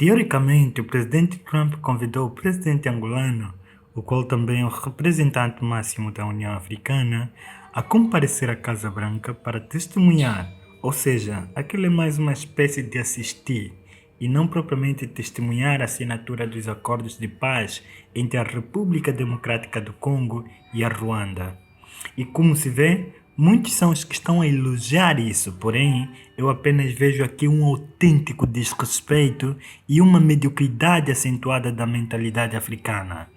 Teoricamente, o presidente Trump convidou o presidente angolano, o qual também é o representante máximo da União Africana, a comparecer à Casa Branca para testemunhar, ou seja, aquilo é mais uma espécie de assistir, e não propriamente testemunhar a assinatura dos acordos de paz entre a República Democrática do Congo e a Rwanda. E como se vê, muitos são os que estão a elogiar isso, porém, eu apenas vejo aqui um autêntico desrespeito e uma mediocridade acentuada da mentalidade africana.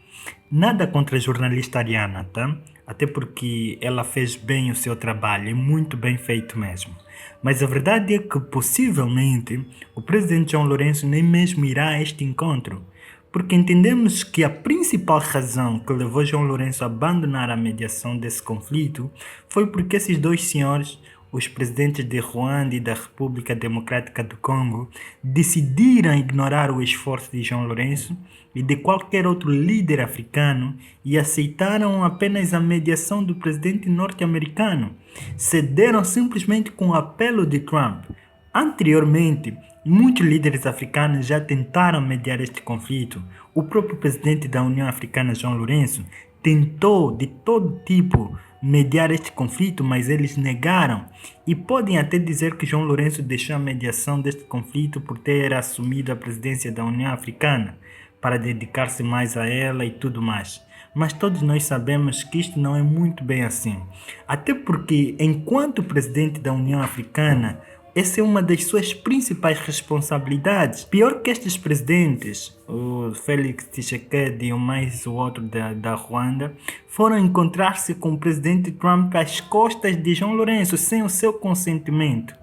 Nada contra a jornalista Ariana, tá? Até porque ela fez bem o seu trabalho, e muito bem feito mesmo. Mas a verdade é que, possivelmente, o presidente João Lourenço nem mesmo irá a este encontro, porque entendemos que a principal razão que levou João Lourenço a abandonar a mediação desse conflito foi porque esses dois senhores, os presidentes de Rwanda e da República Democrática do Congo, decidiram ignorar o esforço de João Lourenço e de qualquer outro líder africano e aceitaram apenas a mediação do presidente norte-americano. Cederam simplesmente com o apelo de Trump. Anteriormente, muitos líderes africanos já tentaram mediar este conflito. O próprio presidente da União Africana, João Lourenço, tentou de todo tipo mediar este conflito, mas eles negaram. E podem até dizer que João Lourenço deixou a mediação deste conflito por ter assumido a presidência da União Africana, para dedicar-se mais a ela e tudo mais. Mas todos nós sabemos que isto não é muito bem assim. Até porque, enquanto presidente da União Africana, essa é uma das suas principais responsabilidades. Pior que estes presidentes, o Félix Tshisekedi e o outro da Rwanda, foram encontrar-se com o presidente Trump às costas de João Lourenço, sem o seu consentimento,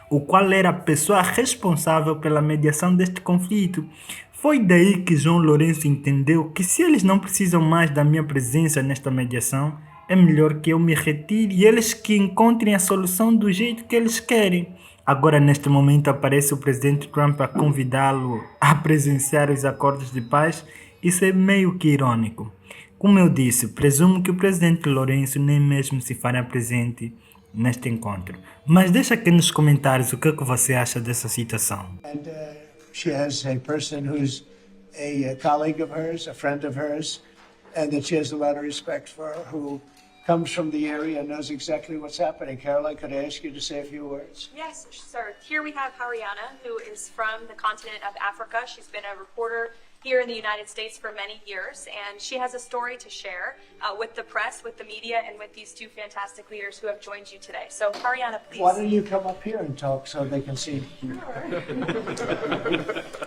o qual era a pessoa responsável pela mediação deste conflito. Foi daí que João Lourenço entendeu que se eles não precisam mais da minha presença nesta mediação, é melhor que eu me retire e eles que encontrem a solução do jeito que eles querem. Agora, neste momento, aparece o presidente Trump a convidá-lo a presenciar os acordos de paz. Isso é meio que irônico. Como eu disse, presumo que o presidente Lourenço nem mesmo se fará presente neste encontro. Mas deixa aqui nos comentários o que você acha dessa situação. She has a person who's a colleague of hers, a friend of hers, and that she has a lot of respect for, who comes from the area and knows exactly what's happening. Caroline, could I ask you to say a few words? Yes, sir. Here we have Hariana, who is from the continent of Africa. She's been a reporter here in the United States for many years, and she has a story to share with the press, with the media, and with these two fantastic leaders who have joined you today. So, Hariana, please. Why don't you come up here and talk so they can see?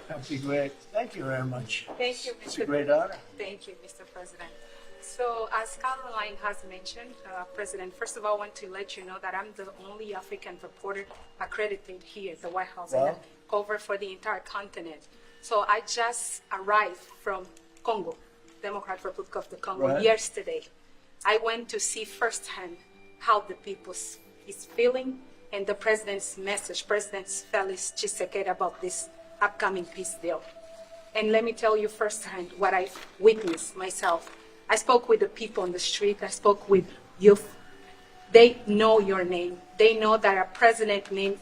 That'd be great. Thank you very much. Thank you, Mr. It's a great honor. Thank you, Mr. President. So, as Caroline has mentioned, President, first of all, I want to let you know that I'm the only African reporter accredited here at the White House and I cover for the entire continent. So I just arrived from Congo, Democratic Republic of the Congo, yesterday. I went to see firsthand how the people is feeling and the president's message, President Félix Tshisekedi, about this upcoming peace deal. And let me tell you firsthand what I witnessed myself. I spoke with the people on the street. I spoke with youth. They know your name. They know that a president named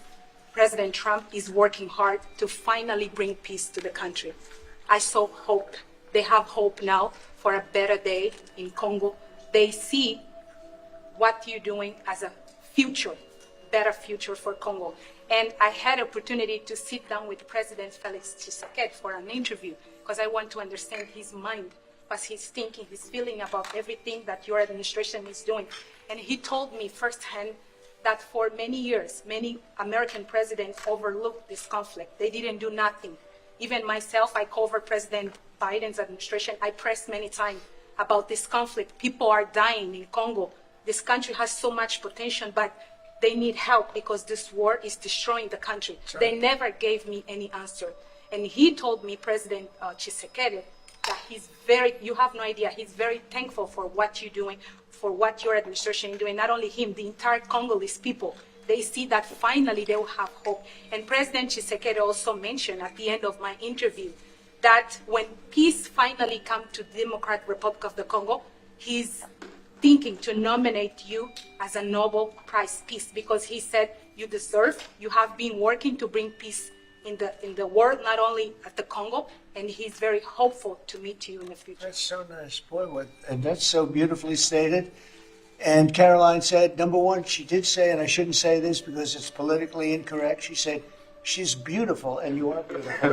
President Trump is working hard to finally bring peace to the country. I saw hope. They have hope now for a better day in Congo. They see what you're doing as a future, better future for Congo. And I had opportunity to sit down with President Félix Tshisekedi for an interview because I want to understand his mind, what he's thinking, his feeling about everything that your administration is doing. And he told me firsthand that for many years, many American presidents overlooked this conflict. They didn't do nothing. Even myself, I covered President Biden's administration. I pressed many times about this conflict. People are dying in Congo. This country has so much potential, but they need help because this war is destroying the country. Right. They never gave me any answer. And he told me, President Tshisekedi, that you have no idea, he's very thankful for what you're doing, for what your administration is doing. Not only him, the entire Congolese people, they see that finally they will have hope. And President Tshisekedi also mentioned at the end of my interview that when peace finally comes to the Democratic Republic of the Congo, he's thinking to nominate you as a Nobel Prize Peace because he said you deserve, you have been working to bring peace in the world, not only at the Congo, and he's very hopeful to meet you in the future. That's so nice. Boy, and that's so beautifully stated. And Caroline said, number one, she did say, and I shouldn't say this because it's politically incorrect, she said, she's beautiful, and you are beautiful.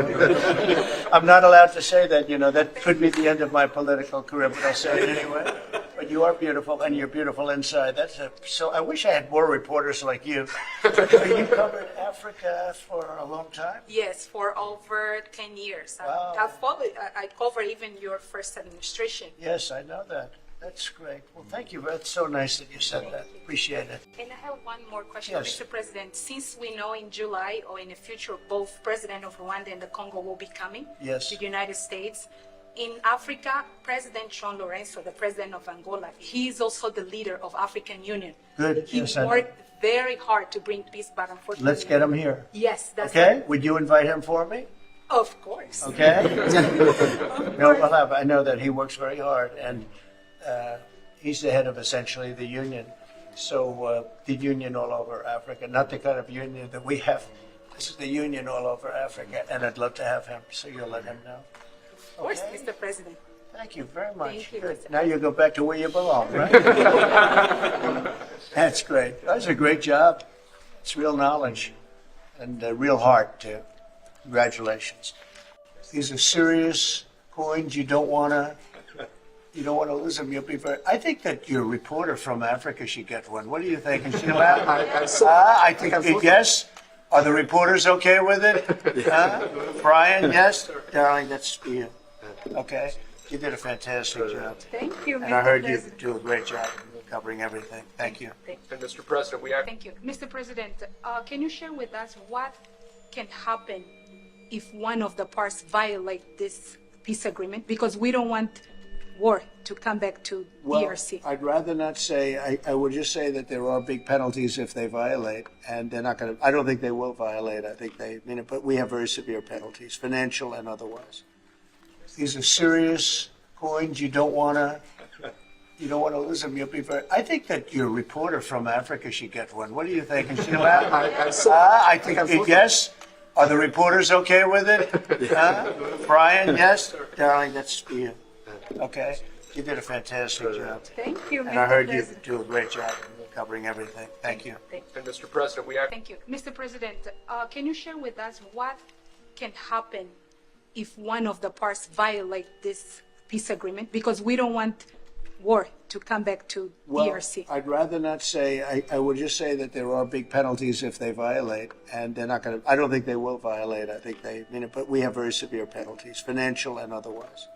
I'm not allowed to say that, that could be the end of my political career, but I'll say it anyway. But you are beautiful, and you're beautiful inside. So I wish I had more reporters like you. You covered Africa for a long time? Yes, for over 10 years. Wow. I covered even your first administration. Yes, I know that. That's great. Well, thank you. That's so nice that you said that. Appreciate it. And I have one more question, Yes. Mr. President. Since we know in July or in the future, both President of Rwanda and the Congo will be coming Yes. to the United States. In Africa, President João Lourenço, the president of Angola, he is also the leader of African Union. Good. He Yes, I know. worked very hard to bring peace, but unfortunately... Let's get him here. Yes, that's Okay? Would you invite him for me? Of course. Okay? No, well, I know that he works very hard, and he's the head of essentially the union. So the union all over Africa, not the kind of union that we have. This is the union all over Africa, and I'd love to have him, so you'll let him know. Of course, Okay. Mr. President. Thank you very much. Thank you, Good. Mr. Now you go back to where you belong, right? That's great. That's a great job. It's real knowledge and real heart, too. Congratulations. These are serious coins. You don't want to lose them. You'll be very. I think that your reporter from Africa should get one. What do you think? Is she allowed? I think yes. Are the reporters okay with it? Brian, yes? Darling, that's for you. Okay. You did a fantastic job. Thank you, Mr. And I heard you President. do a great job covering everything. Thank you. And Mr. President, Thank you. Mr. President, can you share with us what can happen if one of the parts violate this peace agreement? Because we don't want war to come back to DRC. I'd rather not say. I would just say that there are big penalties if they violate, and they're not going to. I don't think they will violate. I think they mean it, but we have very severe penalties, financial and otherwise. These are serious coins. You don't want to lose them. You'll be very. I think that your reporter from Africa should get one. What do you think? Is she allowed? I think yes. Are the reporters okay with it? Brian, yes. Darling, that's for you. Okay. You did a fantastic job. Thank you, Mr. And I heard you President. do a great job covering everything. Thank you. and Mr. President, Thank you. Mr. President, can you share with us what can happen if one of the parts violate this peace agreement? Because we don't want war to come back to DRC. I'd rather not say. I would just say that there are big penalties if they violate, and they're not going to. I don't think they will violate. I think they mean it, but we have very severe penalties, financial and otherwise.